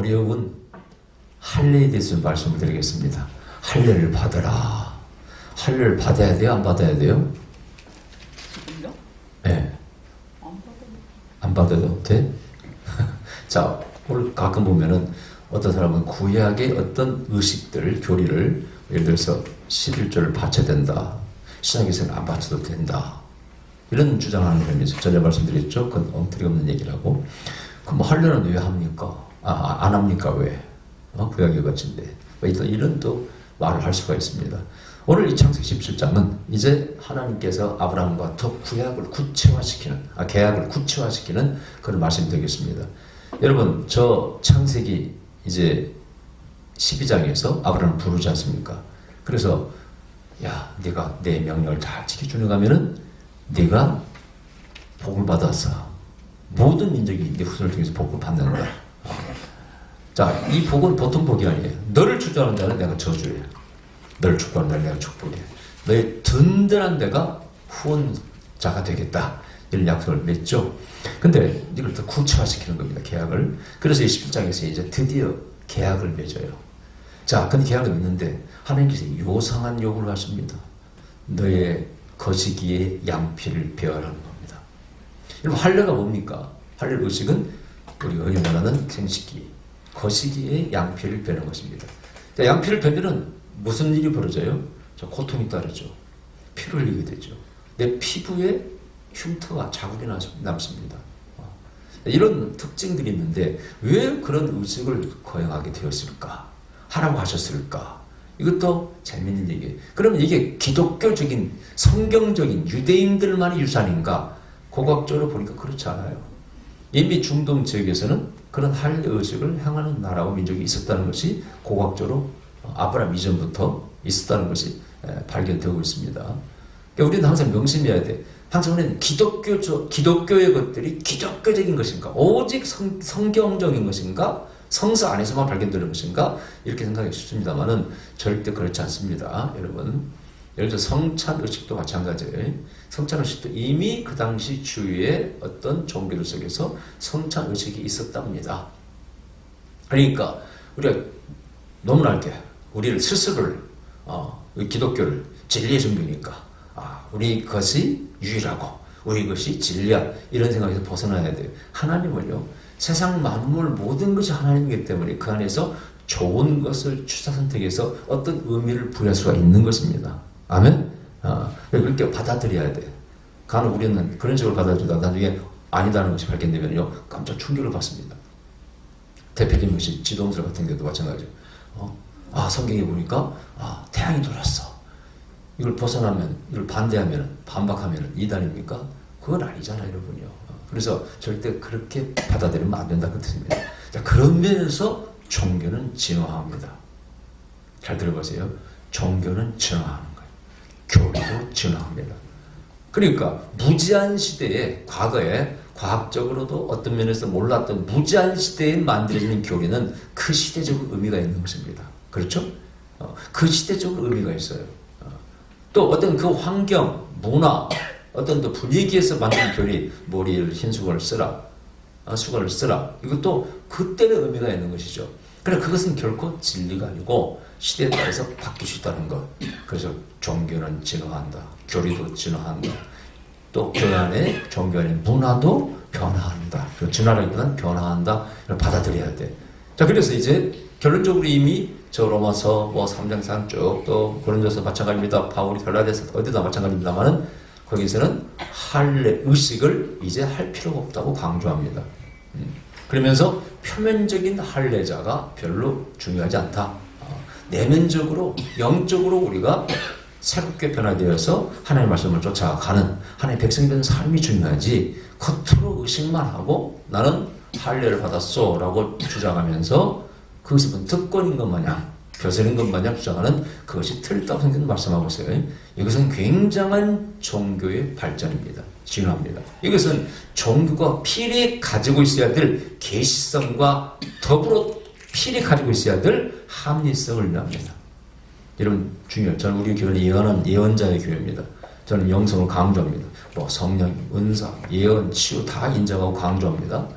어려운 할례에 대해서 말씀을 드리겠습니다. 할례를 받으라. 할례를 받아야 돼요? 안 받아야 돼요? 지금요? 네. 안 받아도 돼? 자, 오늘 가끔 보면은 어떤 사람은 구약의 어떤 의식들, 교리를 예를 들어서 11조를 바쳐야 된다. 신약에서는 안 바쳐도 된다. 이런 주장하는 사람이 있어요. 전에 말씀드렸죠? 그건 엉터리 없는 얘기라고. 그럼 할례는 왜 합니까? 안 합니까? 왜? 구약의 것인데. 이런 또 말을 할 수가 있습니다. 오늘 이 창세기 17장은 이제 하나님께서 아브라함과 더 구약을 구체화시키는, 계약을 구체화시키는 그런 말씀이 되겠습니다. 여러분, 저 창세기 이제 12장에서 아브라함을 부르지 않습니까? 그래서 야, 네가 내 명령을 잘 지켜주는 가면은 네가 복을 받아서 모든 민족이 네 후손을 통해서 복을 받는다. 자, 이 복은 보통 복이 아니에요. 너를 축복하는 자는 내가 저주해. 너를 축복하는 자는 내가 축복해. 너의 든든한 데가 후원자가 되겠다. 이런 약속을 맺죠. 근데 이걸 더 구체화시키는 겁니다. 계약을. 그래서 이 17장에서 이제 드디어 계약을 맺어요. 자, 근데 계약을 맺는데 하나님께서 요상한 요구를 하십니다. 너의 거시기에 양피를 베어라는 겁니다. 여러분, 할례가 뭡니까? 할례 의식은 우리가 흔히 말하는 생식기, 거시기에 양피를 베는 것입니다. 자, 양피를 베면은 무슨 일이 벌어져요? 저 고통이 따르죠. 피를 흘리게 되죠. 내 피부에 흉터가 자국이 남습니다. 이런 특징들이 있는데 왜 그런 의식을 거행하게 되었을까? 하라고 하셨을까? 이것도 재밌는 얘기예요. 그러면 이게 기독교적인 성경적인 유대인들만의 유산인가? 고각적으로 보니까 그렇지 않아요. 이미 중동 지역에서는 그런 할례 의식을 행하는 나라와 민족이 있었다는 것이 고각적으로 아브라함 이전부터 있었다는 것이 발견되고 있습니다. 그러니까 우리는 항상 명심해야 돼. 항상 우리는 기독교의 것들이 기독교적인 것인가? 오직 성경적인 것인가? 성서 안에서만 발견되는 것인가? 이렇게 생각하기 쉽습니다만은 절대 그렇지 않습니다. 여러분. 예를 들어 성찬 의식도 마찬가지예요. 성찬 의식도 이미 그 당시 주위의 어떤 종교들 속에서 성찬 의식이 있었답니다. 그러니까 우리가 너무나 알게 우리를 스스로를 기독교를 진리의 종교니까 우리 것이 유일하고 우리 것이 진리야 이런 생각에서 벗어나야 돼요. 하나님은요 세상 만물 모든 것이 하나님이기 때문에 그 안에서 좋은 것을 취사 선택해서 어떤 의미를 부여할 수가 있는 것입니다. 아멘? 그렇게 받아들여야 돼. 간혹 우리는 그런 식으로 받아들이다 나중에 아니다는 것이 발견되면요 깜짝 충격을 받습니다. 대표적인 것이 지도음설 같은 경우도 마찬가지죠. 성경에 보니까 태양이 돌았어. 이걸 벗어나면, 이걸 반대하면, 반박하면 이단입니까? 그건 아니잖아요, 여러분요. 그래서 절대 그렇게 받아들이면 안 된다는 뜻입니다. 자, 그런 면에서 종교는 진화합니다. 잘 들어보세요. 종교는 진화하는 거예요. 교리도 진화합니다. 그러니까 무지한 시대에 과거에 과학적으로도 어떤 면에서 몰랐던 무지한 시대에 만들어지는 교리는 그 시대적 의미가 있는 것입니다. 그렇죠? 그 시대적 의미가 있어요. 또 어떤 그 환경, 문화, 어떤 또 분위기에서 만든 교리, 머리를 흰 수건을 쓰라, 수건을 쓰라. 이것도 그때의 의미가 있는 것이죠. 그러나 그것은 결코 진리가 아니고 시대에 따라서 바뀔 수 있다는 것. 그래서 종교는 진화한다. 교리도 진화한다. 또 교회 안에 종교 안에 문화도 변화한다. 진화라기보다는 변화한다. 이걸 받아들여야 돼. 자, 그래서 이제 결론적으로 이미 저 로마서 3장 3 쭉 또 고린도서 마찬가지입니다. 바울이 갈라디아서 어디다 마찬가지입니다만은 거기서는 할례 의식을 이제 할 필요가 없다고 강조합니다. 그러면서 표면적인 할례자가 별로 중요하지 않다. 내면적으로 영적으로 우리가 새롭게 변화되어서 하나님의 말씀을 쫓아가는 하나님의 백성이 되는 삶이 중요하지 겉으로 의식만 하고 나는 할례를 받았어 라고 주장하면서 그것이 무슨 특권인 것 마냥 벼슬인 것 마냥 주장하는 그것이 틀렸다고 성경은 말씀하고 있어요. 이것은 굉장한 종교의 발전입니다. 진화입니다. 이것은 종교가 필히 가지고 있어야 될 계시성과 더불어 필히 가지고 있어야 될 합리성을 의미합니다. 여러분 중요해요. 저는 우리 교회는 예언자의 교회입니다. 저는 영성을 강조합니다. 성령, 은사, 예언, 치유 다 인정하고 강조합니다.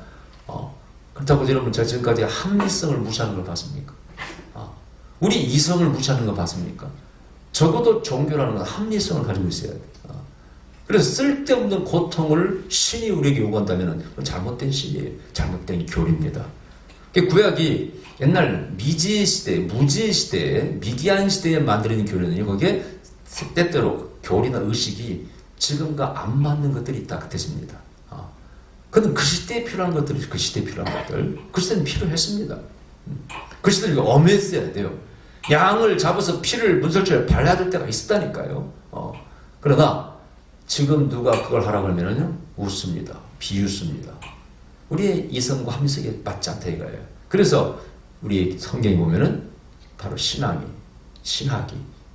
그렇다고 여러분 제가 지금까지 합리성을 무시하는 걸 봤습니까? 우리 이성을 무시하는 거 봤습니까? 적어도 종교라는 건 합리성을 가지고 있어야 돼요. 그래서 쓸데없는 고통을 신이 우리에게 요구한다면 그건 잘못된 신이에요. 잘못된 교리입니다. 구약이 옛날 미지의 시대, 무지의 시대에, 미디안 시대에 만들어진 교리는 거기에 때때로 교리나 의식이 지금과 안 맞는 것들이 있다. 그 뜻입니다. 그건 그 시대에 필요한 것들이 그 시대에 필요한 것들. 그 시대는 필요했습니다. 그 시대는 엄했어야 돼요. 양을 잡아서 피를 문설주에 발라야 될 때가 있었다니까요. 그러나 지금 누가 그걸 하라고 하면은요, 웃습니다. 비웃습니다. 우리의 이성과 합리성이 맞지 않다 이거예요. 그래서 우리 성경에 보면은 바로 신학이,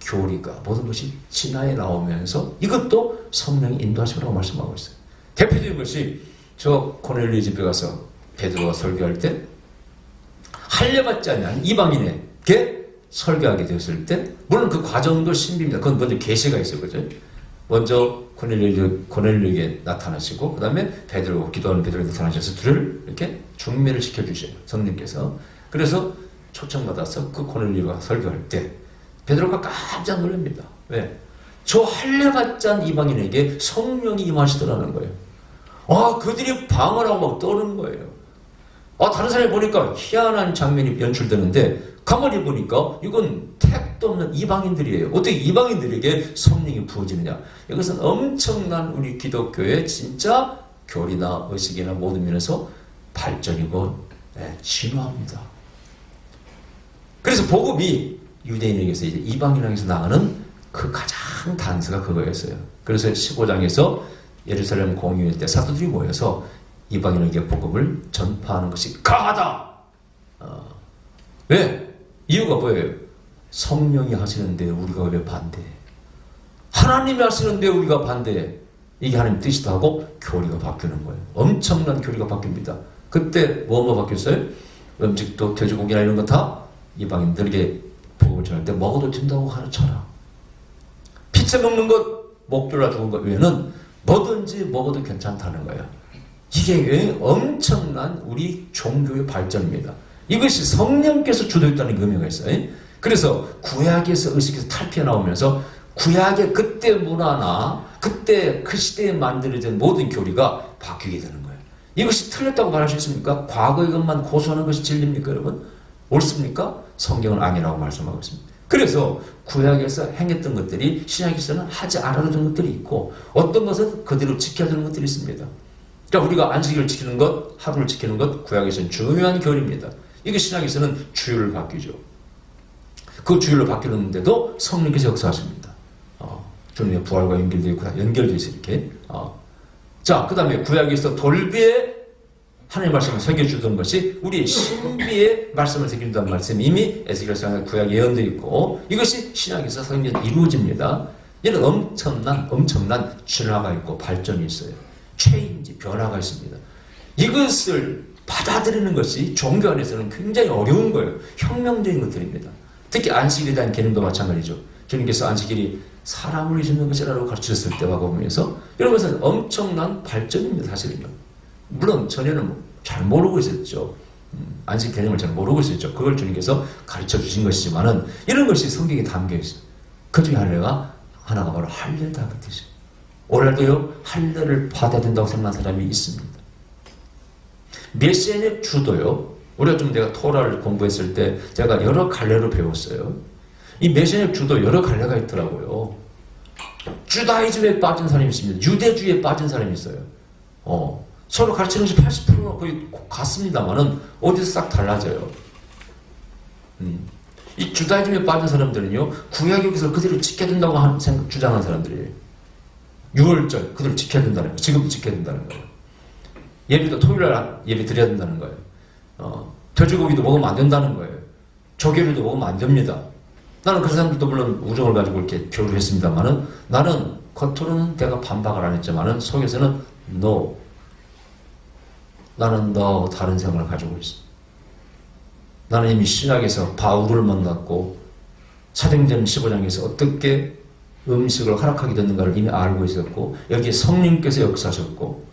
교리가 모든 것이 진화에 나오면서 이것도 성령이 인도하시라고 말씀하고 있어요. 대표적인 것이 저 고넬료 집에 가서 베드로가 설교할 때 할례받지 않은 이방인에게 설교하게 되었을 때 물론 그 과정도 신비입니다. 그건 먼저 계시가 있어요. 그죠? 먼저 고넬료에게 나타나시고 그 다음에 베드로 기도하는 베드로에게 나타나셔서 둘을 이렇게 중매를 시켜주셔요. 성령께서. 그래서 초청받아서 그 고넬료가 설교할 때 베드로가 깜짝 놀랍니다. 왜? 저 할례받지 않은 이방인에게 성령이 임하시더라는 거예요. 그들이 방언하고 막 떠는 거예요. 다른 사람이 보니까 희한한 장면이 연출되는데 가만히 보니까 이건 택도 없는 이방인들이에요. 어떻게 이방인들에게 성령이 부어지느냐. 이것은 엄청난 우리 기독교의 진짜 교리나 의식이나 모든 면에서 발전이고 진화합니다. 그래서 복음이 유대인에게서 이제 이방인에게서 나가는 그 가장 단서가 그거였어요. 그래서 15장에서 예루살렘 공유회 때 사도들이 모여서 이방인에게 복음을 전파하는 것이 강하다. 왜? 이유가 뭐예요? 성령이 하시는데 우리가 왜 반대해? 하나님이 하시는데 우리가 반대해? 이게 하나님 뜻이다 하고 교리가 바뀌는 거예요. 엄청난 교리가 바뀝니다. 그때 뭐뭐 바뀌었어요? 음식도 돼지고기나 이런 거 다 이방인들에게 복음을 전할 때 먹어도 된다고 가르쳐라. 피채 먹는 것, 목 졸라 죽은 것 외에는 뭐든지 먹어도 괜찮다는 거예요. 이게 엄청난 우리 종교의 발전입니다. 이것이 성령께서 주도했다는 의미가 있어요. 그래서 구약에서 의식에서 탈피해 나오면서 구약의 그때 문화나 그때 그 시대에 만들어진 모든 교리가 바뀌게 되는 거예요. 이것이 틀렸다고 말할 수 있습니까? 과거의 것만 고수하는 것이 진리입니까, 여러분? 옳습니까? 성경은 아니라고 말씀하고 있습니다. 그래서 구약에서 행했던 것들이 신약에서는 하지 않아도 되는 것들이 있고 어떤 것은 그대로 지켜야 되는 것들이 있습니다. 그러니까 우리가 안식일을 지키는 것, 하루를 지키는 것, 구약에서는 중요한 교리입니다. 이게 신약에서는 주율을 바뀌죠. 그 주율로 바뀌는데도 성령께서 역사하십니다. 주님의 부활과 연결되어 있고 연결되어 있어요. 이렇게. 자, 그 다음에 구약에서 돌비에 하나님의 말씀을 새겨주던 것이 우리 신비의 말씀을 새겨준다는 말씀이 이미 에스겔서나 구약 예언되어 있고 이것이 신약에서 성경에 이루어집니다. 이는 엄청난 진화가 있고 발전이 있어요. 체인지, 변화가 있습니다. 이것을 받아들이는 것이 종교 안에서는 굉장히 어려운 거예요. 혁명적인 것들입니다. 특히 안식일에 대한 개념도 마찬가지죠. 주님께서 안식일이 사람을 잊는 것이라고 가르치셨을 때와 보면서 이런 것은 엄청난 발전입니다. 사실은요. 물론 전에는 잘 모르고 있었죠. 안식 개념을 잘 모르고 있었죠. 그걸 주님께서 가르쳐 주신 것이지만은 이런 것이 성경에 담겨 있어요. 그 중에 하나가 바로 할례다 그 뜻이에요. 오늘도요 할례를 받아야 된다고 생각하는 사람이 있습니다. 메시아의 주도요. 우리가 좀 내가 토라를 공부했을 때 제가 여러 갈래로 배웠어요. 이 메시아의 주도 여러 갈래가 있더라고요. 주다이즘에 빠진 사람이 있습니다. 유대주의에 빠진 사람이 있어요. 서로 가르치는 것이 80%가 거의 같습니다만은 어디서 싹 달라져요. 이 주다이즘에 빠진 사람들은요 구약 여기서 그대로 지켜야 된다고 주장하는 사람들이에요. 6월절 그대로 지켜야 된다는 거예요. 지금도 지켜야 된다는 거예요. 예배도 토요일날 예배 드려야 된다는 거예요. 돼지고기도 먹으면 안 된다는 거예요. 조개류도 먹으면 안 됩니다. 나는 그 사람들도 물론 우정을 가지고 이렇게 교류를 했습니다만은 나는 겉으로는 내가 반박을 안 했지만은 속에서는 no. 나는 너하고 다른 생각을 가지고 있어. 나는 이미 신약에서 바울을 만났고 사도행전 15장에서 어떻게 음식을 허락하게 됐는가를 이미 알고 있었고 여기에 성령께서 역사하셨고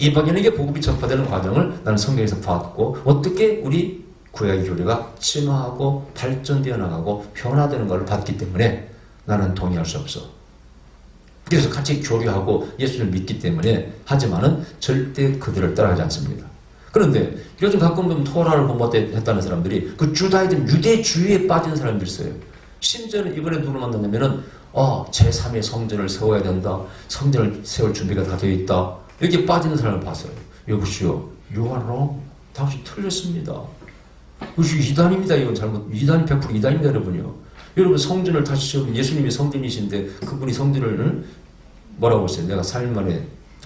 이방인에게 복음이 전파되는 과정을 나는 성경에서 봤고, 어떻게 우리 구약의 교리가 진화하고 발전되어 나가고 변화되는 것을 봤기 때문에 나는 동의할 수 없어. 그래서 같이 교류하고 예수를 믿기 때문에, 하지만은 절대 그들을 따라가지 않습니다. 그런데 요즘 가끔 보면 토라를 공부했다는 사람들이 그 주다이즘 유대주의에 빠진 사람들이 있어요. 심지어는 이번에 누구를 만났냐면은 제3의 성전을 세워야 된다. 성전을 세울 준비가 다 되어 있다. 이렇게 빠지는 사람을 봤어요. 여보시오, you are wrong. 당신 틀렸습니다. 그것이 이단입니다. 이건 잘못. 이단이 100% 이단입니다, 여러분요. 여러분 성전을 다시 세우면 예수님이 성전이신데 그분이 성전을 뭐라고 했어요? 내가 3일 만에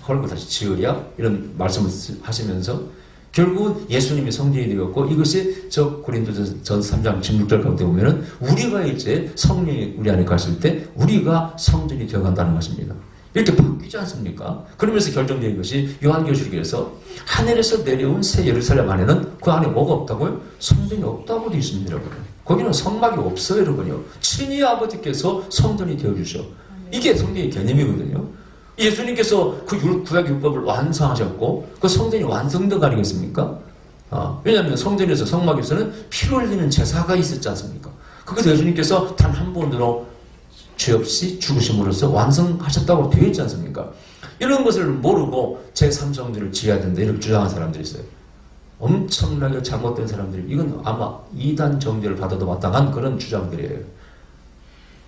헐고 다시 지으랴? 이런 말씀을 하시면서 결국은 예수님이 성전이 되었고, 이것이 저 고린도전 3장 16절 가운데 보면은 우리가 이제 성령이 우리 안에 갔을 때 우리가 성전이 되어간다는 것입니다. 이렇게 바뀌지 않습니까? 그러면서 결정된 것이 요한계시록에서 하늘에서 내려온 새 예루살렘 안에는 그 안에 뭐가 없다고요? 성전이 없다고 되어 있습니다, 여러분. 거기는 성막이 없어요, 여러분요. 친히 아버지께서 성전이 되어주셔. 이게 성경의 개념이거든요. 예수님께서 그 구약 율법을 완성하셨고 그 성전이 완성된 거 아니겠습니까? 왜냐하면 성전에서 성막에서는 피를 흘리는 제사가 있었지 않습니까? 그것도 예수님께서 단 한 번으로 죄 없이 죽으심으로써 완성하셨다고 되어 있지 않습니까? 이런 것을 모르고 제3성전을 지어야 된다 이렇게 주장하는 사람들이 있어요. 엄청나게 잘못된 사람들이, 이건 아마 이단 정죄를 받아도 마땅한 그런 주장들이에요.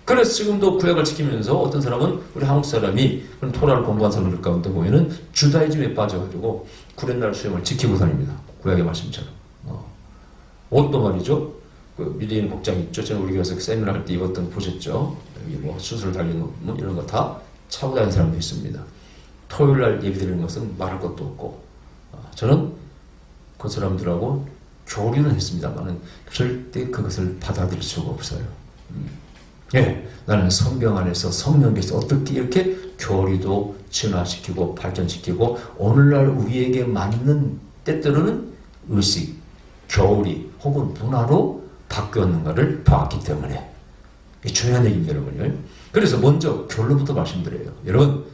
그래서 지금도 구약을 지키면서 어떤 사람은, 우리 한국 사람이 그런 토라를 공부한 사람들 가운데 보면은 주다이즘에 빠져가지고 구렛날 수염을 지키고 다닙니다. 구약의 말씀처럼. 옷도 말이죠. 그 유대인 복장 있죠. 저는 우리 교회에서 세미나 할 때 입었던 거 보셨죠. 여기 뭐 수술 달린 거, 뭐 이런 거 다 차고 다니는 사람도 있습니다. 토요일 날 예배 드리는 것은 말할 것도 없고, 저는 그 사람들하고 교류는 했습니다만은 절대 그것을 받아들일 수가 없어요. 예, 나는 성경 안에서 성령께서 어떻게 이렇게 교리도 진화시키고 발전시키고 오늘날 우리에게 맞는, 때때로는 의식, 교리 혹은 문화로 바뀌었는가를 봤기 때문에, 이 중요한 얘기입니다, 여러분요. 그래서 먼저 결론부터 말씀드려요. 여러분,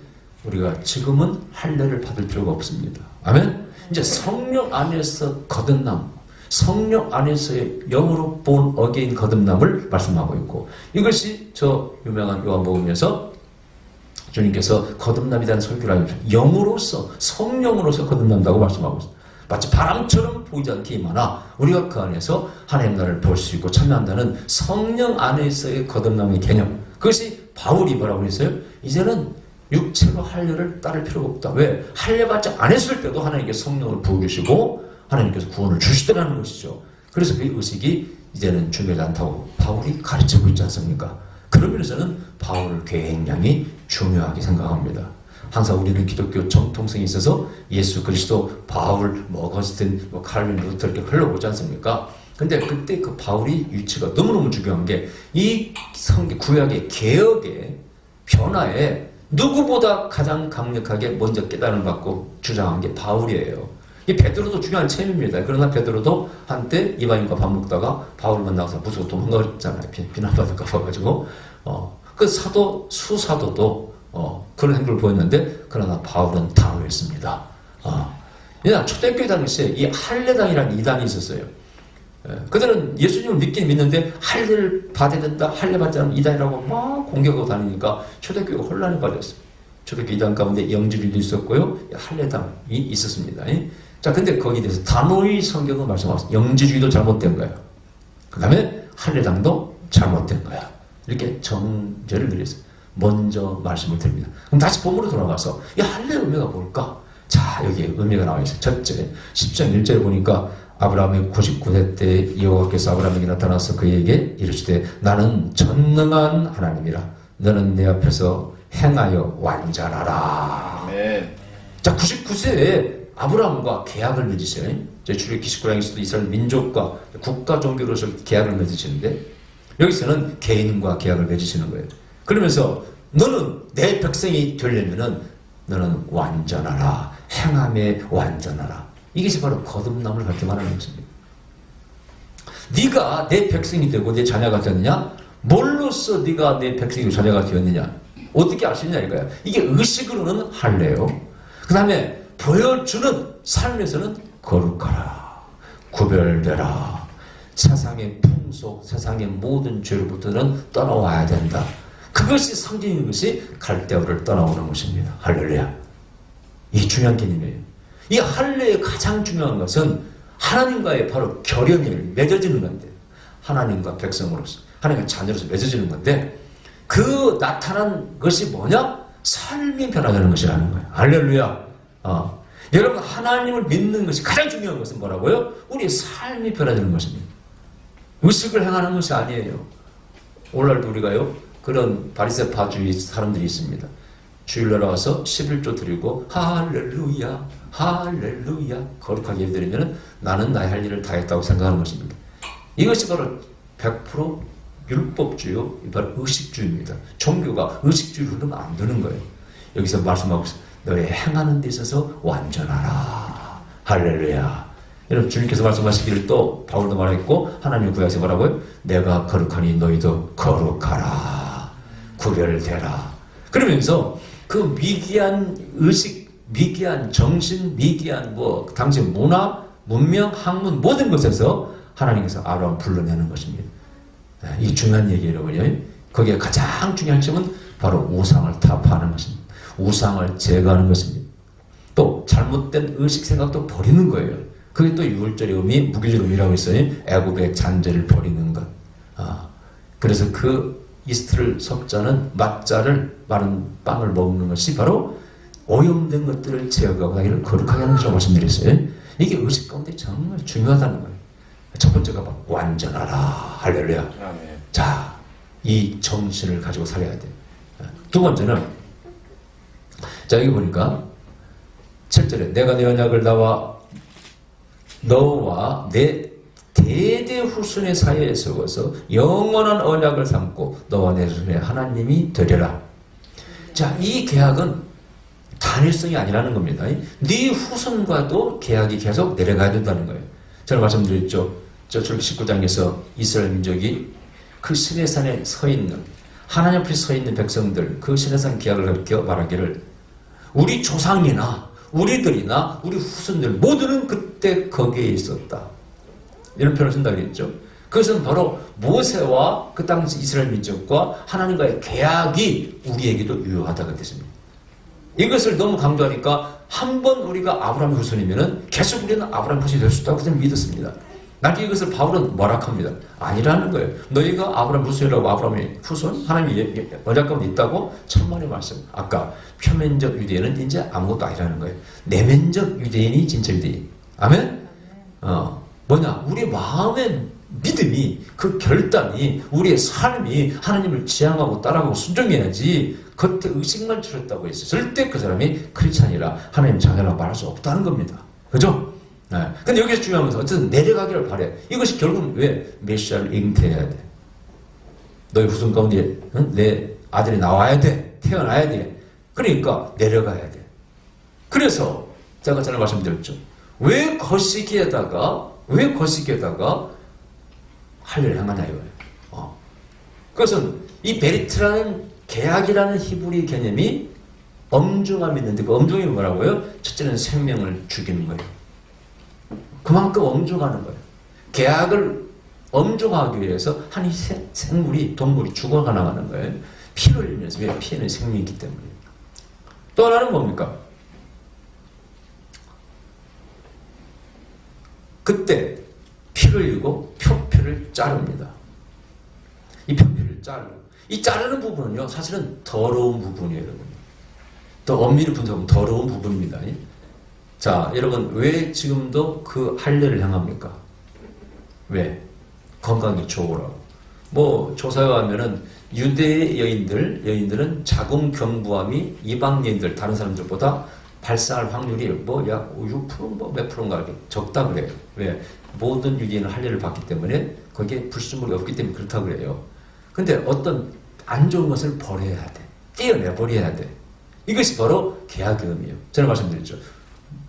우리가 지금은 할례를 받을 필요가 없습니다. 아멘? 이제 성령 안에서 거듭남, 성령 안에서의 영으로 본 어게인 거듭남을 말씀하고 있고, 이것이 저 유명한 요한복음에서 주님께서 거듭남이라는 설교를 하면서 영으로서, 성령으로서 거듭난다고 말씀하고 있습니다. 마치 바람처럼 보이지 않기만아 우리가 그 안에서 하나님 나라를 볼 수 있고 참여한다는 성령 안에서의 거듭남의 개념, 그것이 바울이 뭐라고 했어요? 이제는 육체로 할례를 따를 필요가 없다. 왜? 할례 받지 않았을 때도 하나님께서 성령을 부어주시고 하나님께서 구원을 주시더라는 것이죠. 그래서 그 의식이 이제는 중요하지 않다고 바울이 가르치고 있지 않습니까? 그런 면에서는 바울을 굉장히 중요하게 생각합니다. 항상 우리는 기독교 정통성에 있어서 예수 그리스도, 바울, 어거스틴, 칼빈, 루터 이렇게 흘러보지 않습니까? 근데 그때 그 바울이 위치가 너무너무 중요한 게, 이 성경 구약의 개혁의 변화에 누구보다 가장 강력하게 먼저 깨달음 받고 주장한 게 바울이에요. 이 베드로도 중요한 체험입니다. 그러나 베드로도 한때 이방인과 밥 먹다가 바울을 만나서 무서워 도망갔잖아요. 비난받을까 봐가지고. 그 사도, 수사도도 그런 행동을 보였는데, 그러나 바울은 당했습니다. 왜냐, 초대교회 당시에 이 할례당이라는 이단이 있었어요. 그들은 예수님을 믿긴 믿는데 할례를 받아야 된다, 할례 받지 않으면 이단이라고 막 공격하고 다니니까 초대교회가 혼란에 빠졌어요. 초대교회 이단 가운데 영지주의도 있었고요, 할례당이 있었습니다. 자, 근데 거기에 대해서 단호히 성경은 말씀하셨어요. 영지주의도 잘못된 거예요. 그 다음에 할례당도 잘못된 거야. 이렇게 정죄를 드렸어요. 먼저 말씀을 드립니다. 그럼 다시 본문으로 돌아가서 이 할례 의미가 뭘까? 자, 여기에 의미가 나와 있어요. 첫째, 10장 1절에 보니까 아브라함의 99세 때 여호와께서 아브라함에게 나타나서 그에게 이르시되 나는 전능한 하나님이라 너는 내 앞에서 행하여 완전하라. 아멘. 자, 99세에 아브라함과 계약을 맺으세요. 제 출애굽기 19장에서도 이스라엘 민족과 국가 종교로서 계약을 맺으시는데, 여기서는 개인과 계약을 맺으시는 거예요. 그러면서 너는 내 백성이 되려면은 너는 완전하라, 행함에 완전하라. 이것이 바로 거듭남을 갖게 말하는 것입니다. 네가 내 백성이 되고 내 자녀가 되었느냐? 뭘로써 네가 내 백성이고 자녀가 되었느냐? 어떻게 알 수 있냐 이거야. 이게 의식으로는 할례요. 그 다음에 보여주는 삶에서는 거룩하라, 구별되라, 세상의 풍속, 세상의 모든 죄로부터는 떠나와야 된다. 그것이 상징인 것이 갈대아우를 떠나오는 것입니다. 할렐루야. 이 중요한 개념이에요. 이 할례의 가장 중요한 것은 하나님과의 바로 결연이 맺어지는 건데, 하나님과 백성으로서, 하나님과 자녀로서 맺어지는 건데, 그 나타난 것이 뭐냐? 삶이 변화되는 것이라는 거예요. 할렐루야. 여러분, 하나님을 믿는 것이 가장 중요한 것은 뭐라고요? 우리의 삶이 변화되는 것입니다. 의식을 행하는 것이 아니에요. 오늘날도 우리가요, 그런 바리새파주의 사람들이 있습니다. 주일날 와서 11조 드리고 할렐루야, 할렐루야 거룩하게 예배드리면 나는 나의 할 일을 다 했다고 생각하는 것입니다. 이것이 바로 100% 율법주의, 바로 의식주의입니다. 종교가 의식주의로 그러면 안 되는 거예요. 여기서 말씀하고 있어요. 너의 행하는 데 있어서 완전하라. 할렐루야. 여러분, 주님께서 말씀하시기를 또 바울도 말했고 하나님 구약에서 뭐라고요? 내가 거룩하니 너희도 거룩하라. 구별되라. 그러면서 그 미개한 의식, 미개한 정신, 미개한 당시 문화, 문명, 학문 모든 것에서 하나님께서 아브라함을 불러내는 것입니다. 이 중요한 얘기예요, 여러분요. 거기에 가장 중요한 점은 바로 우상을 타파하는 것입니다. 우상을 제거하는 것입니다. 또 잘못된 의식 생각도 버리는 거예요. 그게 또 유월절의 의미, 무길의 의미라고 있어요. 애굽의 잔재를 버리는 것. 그래서 그 이스트를 석자는 맛자를 마른 빵을 먹는 것이 바로 오염된 것들을 제거하고 나기를 거룩하게 하는 것이라고 말씀드렸어요. 이게 의식 가운데 정말 중요하다는 거예요. 첫 번째가 바로 완전하라. 할렐루야. 아멘. 자, 이 정신을 가지고 살아야 돼. 두 번째는, 자, 여기 보니까 7절에 내가 내 언약을 너와 내 대대 후손의 사이에 적어서 영원한 언약을 삼고 너와 내 후손의 하나님이 되리라. 자, 이 계약은 단일성이 아니라는 겁니다. 네 후손과도 계약이 계속 내려가야 된다는 거예요. 제가 말씀드렸죠. 저 출애굽기 19장에서 이스라엘 민족이 그 시내산에 서 있는, 하나님 앞에 서 있는 백성들, 그 시내산 계약을 가리켜 말하기를 우리 조상이나 우리들이나 우리 후손들 모두는 그때 거기에 있었다. 이런 표현을 쓴다고 그랬죠. 그것은 바로 모세와 그 당시 이스라엘 민족과 하나님과의 계약이 우리에게도 유효하다고 됐습니다. 이것을 너무 강조하니까 한번 우리가 아브라함의 후손이면은 계속 우리는 아브라함의 후손이 될 수 있다고 저는 믿었습니다. 나중에 이것을 바울은 뭐락합니다. 아니라는 거예요. 너희가 아브라함 후손이라고 아브라함의 후손? 하나님이 언약 가운데 있다고? 천만의 말씀. 아까 표면적 유대인은 이제 아무것도 아니라는 거예요. 내면적 유대인이 진짜 유대인. 아멘? 뭐냐? 우리 마음의 믿음이, 그 결단이, 우리의 삶이 하나님을 지향하고 따라가고 순종해야지 겉에 의식만 추렸다고 해서 절대 그 사람이 크리스찬이라 하나님 자녀라고 말할 수 없다는 겁니다. 그죠? 네. 근데 여기서 중요한 것은 어쨌든 내려가기를 바래. 이것이 결국은 왜? 메시아를 잉태해야 돼. 너희 후손 가운데 내 아들이 나와야 돼. 태어나야 돼. 그러니까 내려가야 돼. 그래서 제가 전에 말씀드렸죠. 왜 거시기에다가 할례를 행하냐 이거예요. 그것은 이 베리트라는 계약이라는 히브리 개념이 엄중함이 있는데 그 엄중이 뭐라고요? 첫째는 생명을 죽이는 거예요. 그만큼 엄중하는 거예요. 계약을 엄중하기 위해서 한 생물이, 동물이 죽어가 나가는 거예요. 피를 흘리면서. 왜? 피에는 생명이 있기 때문에. 또 하나는 뭡니까? 그때 피를 흘리고 표피를 자릅니다. 이 표피를 자르고. 이 자르는 부분은요, 사실은 더러운 부분이에요, 여러분. 더 엄밀히 분석하면 더러운 부분입니다. 자, 여러분, 왜 지금도 그 할례를 행합니까? 왜? 건강이 좋으라고. 조사에 하면은 유대 여인들은 자궁 경부암이 이방 여인들, 다른 사람들보다 발생할 확률이 약 6% 몇 프로인가 이렇게 적다 그래요. 왜? 모든 유대인은 할례를 받기 때문에 거기에 불순물이 없기 때문에 그렇다고 그래요. 근데 어떤 안 좋은 것을 버려야 돼. 떼어내버려야 돼. 이것이 바로 계약의 의미예요. 제가 말씀드렸죠.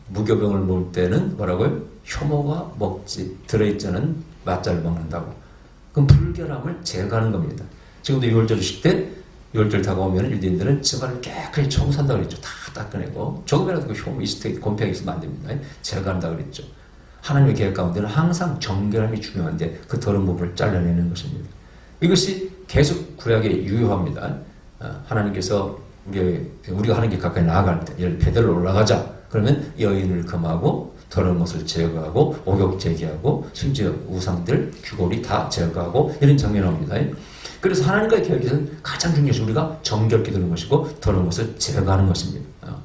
무교병을 먹을 때는 뭐라고요? 효모가 들어있지는 맛자를 먹는다고. 그럼 불결함을 제거하는 겁니다. 지금도 유월절 주식 때 6월절 다가오면 유대인들은 집안을 깨끗이 청소한다고 그랬죠. 다 닦아내고 조금이라도 그 효모 이스트 곰팡이 있으면 안 됩니다. 제거한다고 그랬죠. 하나님의 계획 가운데는 항상 정결함이 중요한데 그 더러운 부분을 잘라내는 것입니다. 이것이 계속 구약에 유효합니다. 하나님께서 우리가 하나님께 가까이 나아갈 때, 예를 베델로 올라가자. 그러면 여인을 금하고 더러운 것을 제거하고 목욕 제기하고 심지어 우상들, 귀골이 다 제거하고 이런 장면이 나옵니다. 그래서 하나님과의 계획에서는 가장 중요한 것이 우리가 정결케 되는 것이고 더러운 것을 제거하는 것입니다.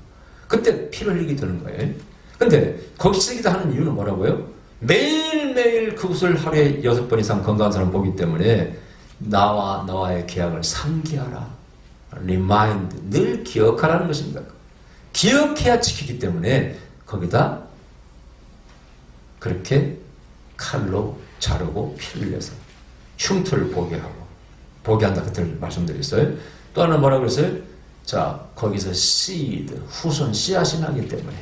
그때 피를 흘리게 되는 거예요. 근데 거기 쓰기도 하는 이유는 뭐라고요? 매일매일 그것을 하루에 6번 이상 건강한 사람 보기 때문에 나와의 계약을 상기하라. remind, 늘 기억하라는 것입니다. 기억해야 지키기 때문에 거기다 그렇게 칼로 자르고 피를 흘려서 흉터를 보게 하고 보게 한다. 그때 말씀드렸어요. 또 하나 뭐라고 그랬어요? 자, 거기서 seed, 후손 씨앗이 나기 때문에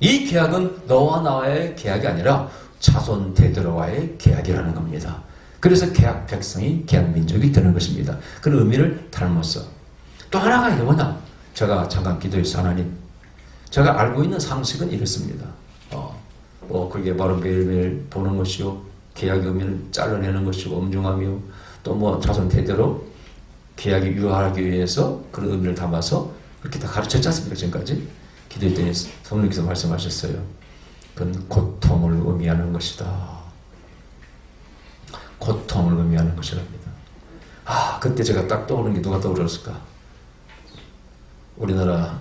이 계약은 너와 나와의 계약이 아니라 자손 대대로와의 계약이라는 겁니다. 그래서 계약 백성이 계약 민족이 되는 것입니다. 그런 의미를 닮았어. 또 하나가 이게 뭐냐? 제가 잠깐 기도했어. 하나님, 제가 알고 있는 상식은 이렇습니다. 그게 바로 매일매일 보는 것이요, 계약의 의미를 잘라내는 것이고 엄중하며 또 뭐 자손 대대로 계약이 유효하기 위해서 그런 의미를 담아서 그렇게 다 가르쳤지 않습니까? 지금까지 기도했더니 성령께서 말씀하셨어요. 그건 고통을 의미하는 것이다. 고통을 의미하는 것이랍니다. 그때 제가 딱 떠오르는 게 누가 떠오르었을까? 우리나라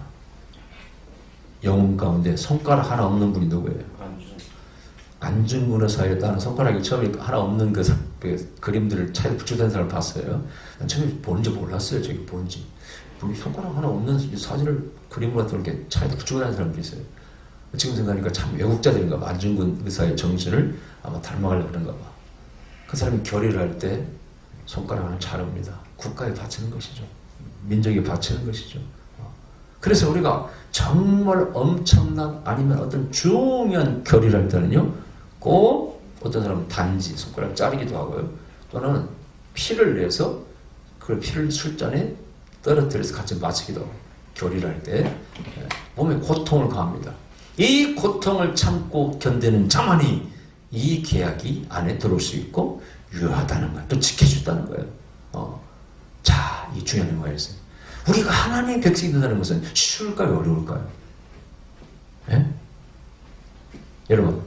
영웅 가운데 손가락 하나 없는 분이 누구예요? 안중근 의사였다는 손가락이 처음에 하나 없는 그 그림들을 차에 붙여다니는 사람을 봤어요. 난 처음에 보는지 몰랐어요. 저기 뭔지. 분이 손가락 하나 없는 사진을 그림으로 이렇게 차에다 붙이고 다니는 사람들이 있어요. 지금 생각하니까 참 외국자들인가 봐. 안중근 의사의 정신을 아마 닮아가려고 그런가 봐. 그 사람이 결의를 할 때 손가락 하나 자릅니다. 국가에 바치는 것이죠. 민족에 바치는 것이죠. 그래서 우리가 정말 엄청난 아니면 어떤 중요한 결의를 할 때는요, 꼭 어떤 사람은 단지 손가락 자르기도 하고요. 또는 피를 내서 그 피를 술잔에 떨어뜨려서 같이 마시기도 하고, 결의를 할 때 몸에 고통을 가합니다. 이 고통을 참고 견디는 자만이 이 계약이 안에 들어올 수 있고 유효하다는 거예요. 또 지켜준다는 거예요. 자, 이 중요한 거였어요. 우리가 하나님의 백성이 된다는 것은 쉬울까요? 어려울까요? 예? 여러분,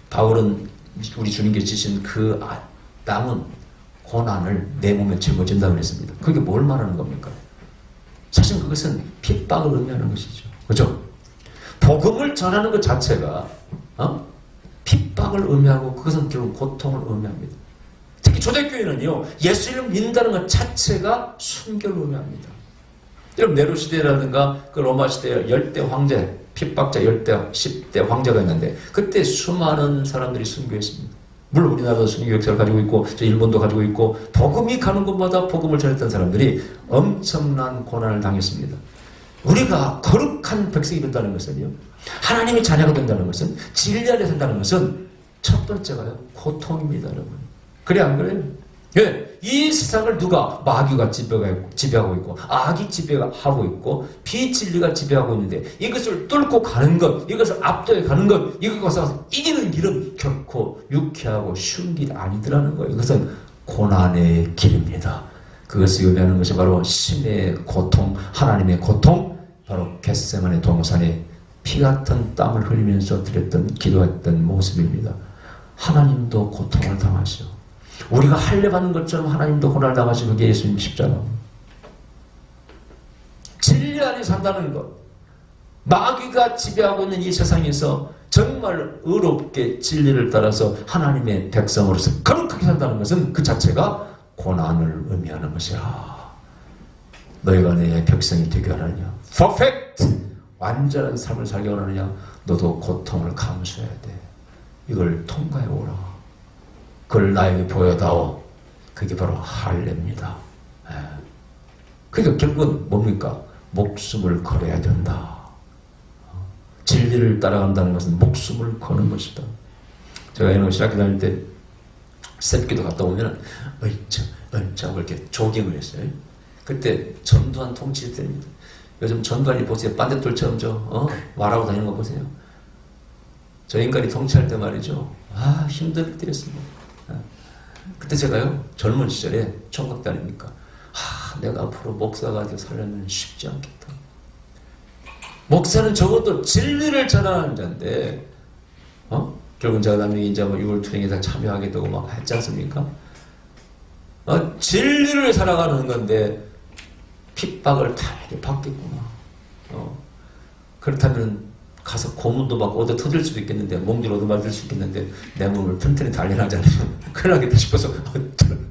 바울은 우리 주님께 주신 그 남은 고난을 내 몸에 짊어진다고 했습니다. 그게 뭘 말하는 겁니까? 사실 그것은 핍박을 의미하는 것이죠. 그렇죠? 복음을 전하는 것 자체가 핍박을 의미하고 그것은 결국 고통을 의미합니다. 특히 초대교회는요, 예수를 믿는다는 것 자체가 순교를 의미합니다. 여러분, 네로 시대라든가 그 로마 시대의 열대 황제, 핍박자 10대 황제가 있는데 그때 수많은 사람들이 순교했습니다. 물론 우리나라도 순교 역사를 가지고 있고 저 일본도 가지고 있고 복음이 가는 곳마다 복음을 전했던 사람들이 엄청난 고난을 당했습니다. 우리가 거룩한 백성이 된다는 것은요, 하나님의 자녀가 된다는 것은, 진리 안에 산다는 것은 첫 번째가요, 고통입니다, 여러분. 그래 안 그래요? 예, 이 세상을 누가 마귀가 지배하고 있고 악이 지배하고 있고 비진리가 지배하고 있는데 이것을 뚫고 가는 것, 이것을 압도해 가는 것, 이것을 이기는 길은 결코 유쾌하고 쉬운 길이 아니더라는 거예요. 이것은 고난의 길입니다. 그것을 의미하는 것이 바로 신의 고통, 하나님의 고통, 바로 겟세마네 동산에 피 같은 땀을 흘리면서 드렸던, 기도했던 모습입니다. 하나님도 고통을 당하시오. 우리가 할례받는 것처럼 하나님도 고난을 당하시고 그게 예수님 십자가. 진리 안에 산다는 것, 마귀가 지배하고 있는 이 세상에서 정말 의롭게 진리를 따라서 하나님의 백성으로서 거룩하게 산다는 것은 그 자체가 고난을 의미하는 것이라. 너희가 내 백성이 되게 하느냐, perfect, 완전한 삶을 살게 하느냐, 너도 고통을 감수해야 돼. 이걸 통과해 오라. 그걸 나에게 보여다오. 그게 바로 할례입니다. 그러니까 결국은 뭡니까? 목숨을 걸어야 된다. 진리를 따라간다는 것은 목숨을 거는 것이다. 제가 이런 시작해 다닐 때 새벽기도 갔다 오면 얼쩍 이렇게 조깅을 했어요. 그때 전두환 통치 때입니다. 요즘 전두환이 보세요. 반대돌처럼 말하고 다니는 거 보세요. 저 인간이 통치할 때 말이죠. 힘들 때였습니다. 그때 제가요, 젊은 시절에 총각 다니니까, 내가 앞으로 목사가 되어 살려면 쉽지 않겠다. 목사는 적어도 진리를 전하는 자인데, 결국은 제가 나중에 이제 6월 투쟁에 참여하게 되고 막 했지 않습니까? 진리를 살아가는 건데, 핍박을 다 받겠구나. 그렇다면 가서 고문도 받고 얻어 터질 수도 있겠는데, 몽길 얻어 맞을 수 있겠는데, 내 몸을 튼튼히 단련하잖아요. 큰일 나겠다 싶어서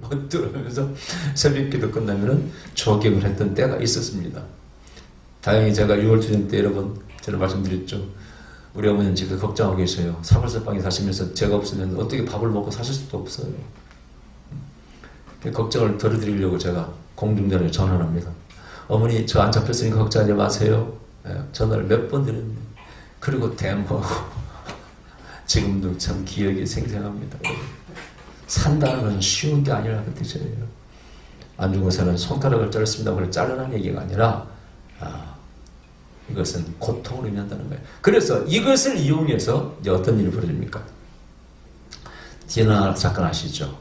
엇들으면서 새벽기도 끝나면은 조격을 했던 때가 있었습니다. 다행히 제가 6월 투쟁 때 여러분, 제가 말씀드렸죠. 우리 어머니는 집에 걱정하고 계셔요. 사골세방에 사시면서 제가 없으면 어떻게 밥을 먹고 사실 수도 없어요. 걱정을 덜어드리려고 제가 공중전에 전화합니다. 어머니 저 안 잡혔으니까 걱정하지 마세요. 전화를 몇 번 드렸는데 그리고 대모하고 지금도 참 기억이 생생합니다. 산다는 건 쉬운 게 아니라 그 뜻이에요. 안중근사는 손가락을 자르습니다. 그걸 자르는 얘기가 아니라 이것은 고통을 의미한다는 거예요. 그래서 이것을 이용해서 이제 어떤 일이 벌어집니까? 디나 사건 아시죠?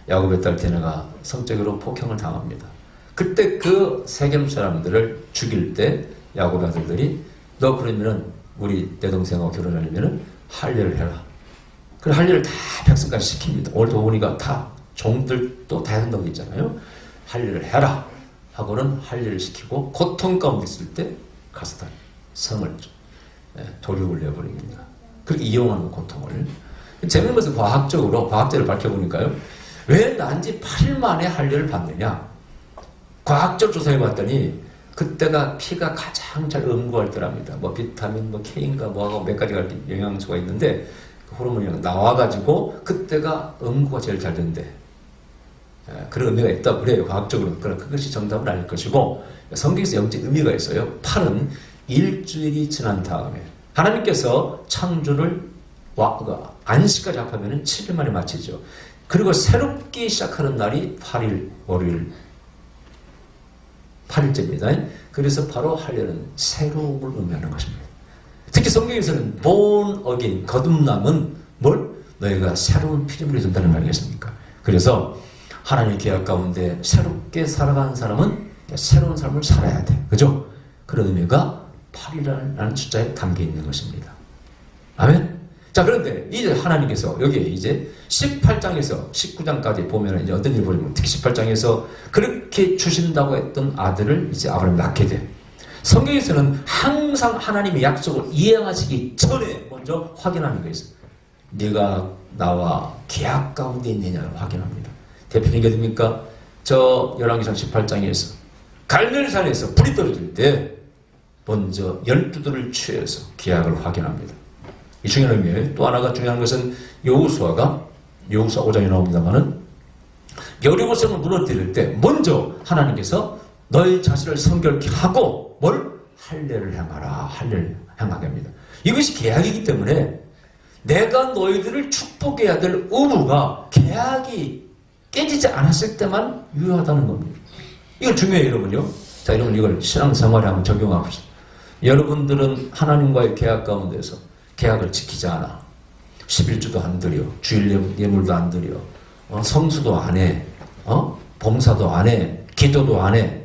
야곱의 딸 디나가 성적으로 폭행을 당합니다. 그때 그 세겜 사람들을 죽일 때 야곱의 아들들이 너 그러면은 우리 내 동생하고 결혼하려면은 할례를 해라. 그 할례를 다 백성까지 시킵니다. 오늘도 보니까 다 종들도 다 한다고 했잖아요. 할례를 해라 하고는 할례를 시키고 고통 가운데 있을 때 가서 다 성을 도륙을 내버립니다. 그렇게 이용하는 고통을. 재밌는 것은 과학적으로 밝혀보니까요. 왜 난지 8일 만에 할례를 받느냐? 과학적 조사해봤더니 그때가 피가 가장 잘 응고할 때랍니다. 뭐 비타민, 뭐 K인가 뭐하고 몇 가지가 영양소가 있는데 그 호르몬이 나와가지고 그때가 응고가 제일 잘 된대. 그런 의미가 있다고 그래요. 과학적으로. 그럼 그것이 정답은 아닐 것이고 성경에서 영적 의미가 있어요. 8은 일주일이 지난 다음에 하나님께서 창조를 안식까지 합하면 7일 만에 마치죠. 그리고 새롭게 시작하는 날이 8일, 월요일 8일째입니다. 그래서 바로 할례는 새로움을 의미하는 것입니다. 특히 성경에서는 born again, 거듭남은 뭘? 너희가 새로운 피조물이 된다는 말이겠습니까? 그래서 하나님의 계약 가운데 새롭게 살아가는 사람은 새로운 삶을 살아야 돼. 그죠? 그런 의미가 8이라는 숫자에 담겨 있는 것입니다. 아멘? 자, 그런데 이제 하나님께서 여기에 이제 18장에서 19장까지 보면 이제 어떤 일이 벌어지면 특히 18장에서 그렇게 주신다고 했던 아들을 이제 아브라함이 낳게 돼. 성경에서는 항상 하나님의 약속을 이행하시기 전에 먼저 확인하는 게 있어요. 네가 나와 계약 가운데 있느냐를 확인합니다. 대표적인 게 됩니까? 저 열왕기상 18장에서 갈멜산에서 불이 떨어질 때 먼저 12들을 취해서 계약을 확인합니다. 이 중요한 의미예요. 또 하나가 중요한 것은 여호수아 5장에 나옵니다만은 여리고성을 무너뜨릴 때 먼저 하나님께서 너희 자신을 성결케 하고 뭘? 할례를 행하라. 할례를 행하게 합니다. 이것이 계약이기 때문에 내가 너희들을 축복해야 될 의무가 계약이 깨지지 않았을 때만 유효하다는 겁니다. 이거 중요해요, 여러분요. 자, 여러분 이걸 신앙생활에 한번 적용해보시죠. 여러분들은 하나님과의 계약 가운데서 계약을 지키지 않아. 11주도 안 드려. 주일 예물도 안 드려. 성수도 안 해. 봉사도 안 해. 기도도 안 해.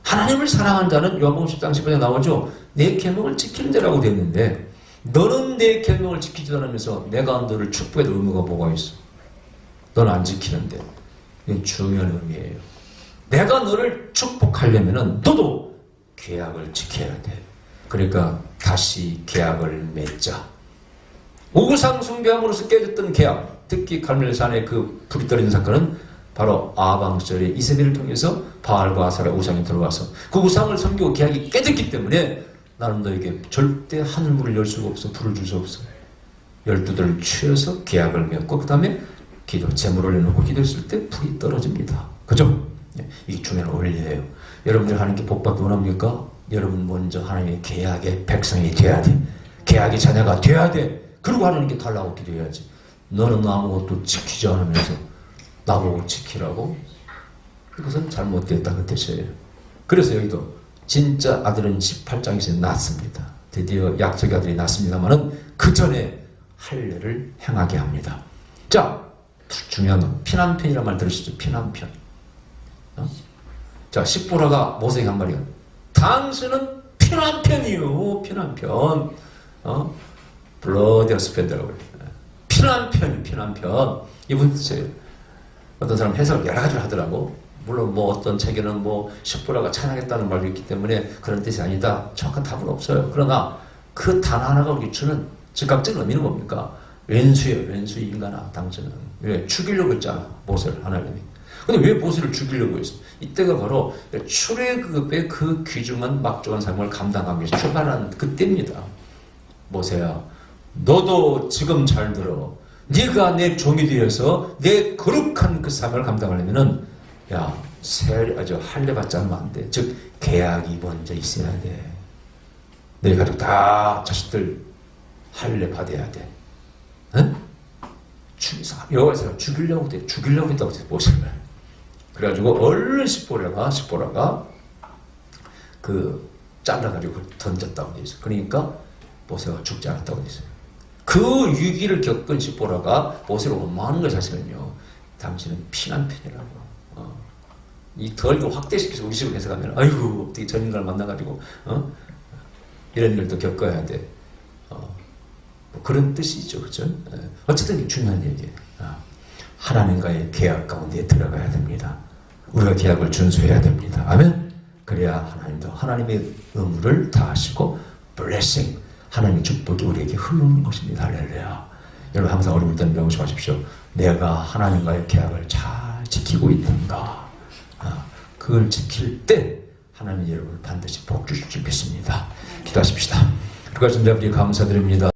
하나님을 사랑한 자는 요한복음 10장 10번에 나오죠. 내 계명을 지키는 자라고 되어 있는데 너는 내 계명을 지키지 않으면서 내가 너를 축복해줄 의무가 뭐가 있어? 너는 안 지키는데. 이게 중요한 의미예요. 내가 너를 축복하려면 너도 계약을 지켜야 돼. 그러니까 다시 계약을 맺자. 우상 숭배함으로써 깨졌던 계약, 특히 갈멜산의 그 불이 떨어진 사건은 바로 아방 시절에 이세벨을 통해서 바알과 아사라 우상이 들어와서 그 우상을 섬기고 계약이 깨졌기 때문에 나는 너에게 절대 하늘문을 열 수가 없어. 불을 줄 수 없어. 12들을 취해서 계약을 맺고 그 다음에 기도, 제물을 내놓고 기도했을 때 불이 떨어집니다. 그죠? 이게 중요한 원리예요. 여러분이 하나님께 복받기 원합니까? 여러분 먼저 하나님의 계약의 백성이 돼야 돼. 계약의 자녀가 돼야 돼. 그리고 하나님께 달라고 기도해야지. 너는 아무것도 지키지 않으면서 나보고 지키라고? 이것은 잘못되었다 그 뜻이에요. 그래서 여기도 진짜 아들은 18장에서 낳습니다. 드디어 약속의 아들이 낳습니다만은 그 전에 할례를 행하게 합니다. 자, 중요한 건 피난편이란 말 들으시죠? 피난편. 자, 십보라가 모세에게 한 말이야. 당신은 피난편이요. 피난편. 블러드 스펜더라고 그래요. 피난편. 이분 뜻이에요. 어떤 사람 해석을 여러 가지로 하더라고. 물론 뭐 어떤 책에는 뭐 십보라가 찬양했다는 말도 있기 때문에 그런 뜻이 아니다. 정확한 답은 없어요. 그러나 그 단 하나가 우리 주는 즉각적인 의미는 뭡니까? 왼수예요. 왼수 인간아, 당신은. 왜? 죽이려고 했잖아. 모세를 하나님이. 근데 왜 모세를 죽이려고 했어? 이때가 바로 출애굽의 그 귀중한 막중한 삶을 감당하기 위해서 출발한 그때입니다. 모세야, 너도 지금 잘 들어. 네가 내 종이 되어서 내 거룩한 그 삶을 감당하려면은 야, 할례 받지 않으면 안 돼. 즉 계약이 먼저 있어야 돼. 내 가족 다 자식들 할례 받아야 돼. 응? 여호와께서 죽이려고 했다고 해서 모세를. 그래가지고 얼른 십보라가 그 잘라가지고 던졌다고 돼 있어요. 그러니까 모세가 죽지 않았다고 돼 있어요. 그 위기를 겪은 십보라가 모세를 원망하는 걸 사실은요. 당신은 피난편이라고. 이 더 이거 확대시켜서 우리 식으로 해석하면 아이고 어떻게 전 인간을 만나가지고 이런 일도 겪어야 돼. 뭐 그런 뜻이죠, 그죠? 어쨌든 중요한 얘기예요. 하나님과의 계약 가운데 들어가야 됩니다. 우리가 계약을 준수해야 됩니다. 아멘. 그래야 하나님도 하나님의 의무를 다하시고 블레싱 하나님의 축복이 우리에게 흐르는 것입니다. 할렐루야. 여러분 항상 어려울 때는 명심하십시오. 내가 하나님과의 계약을 잘 지키고 있는가. 그걸 지킬 때 하나님이 여러분을 반드시 복 주실 줄 믿습니다. 기도하십시다. 그것은 우리 감사드립니다.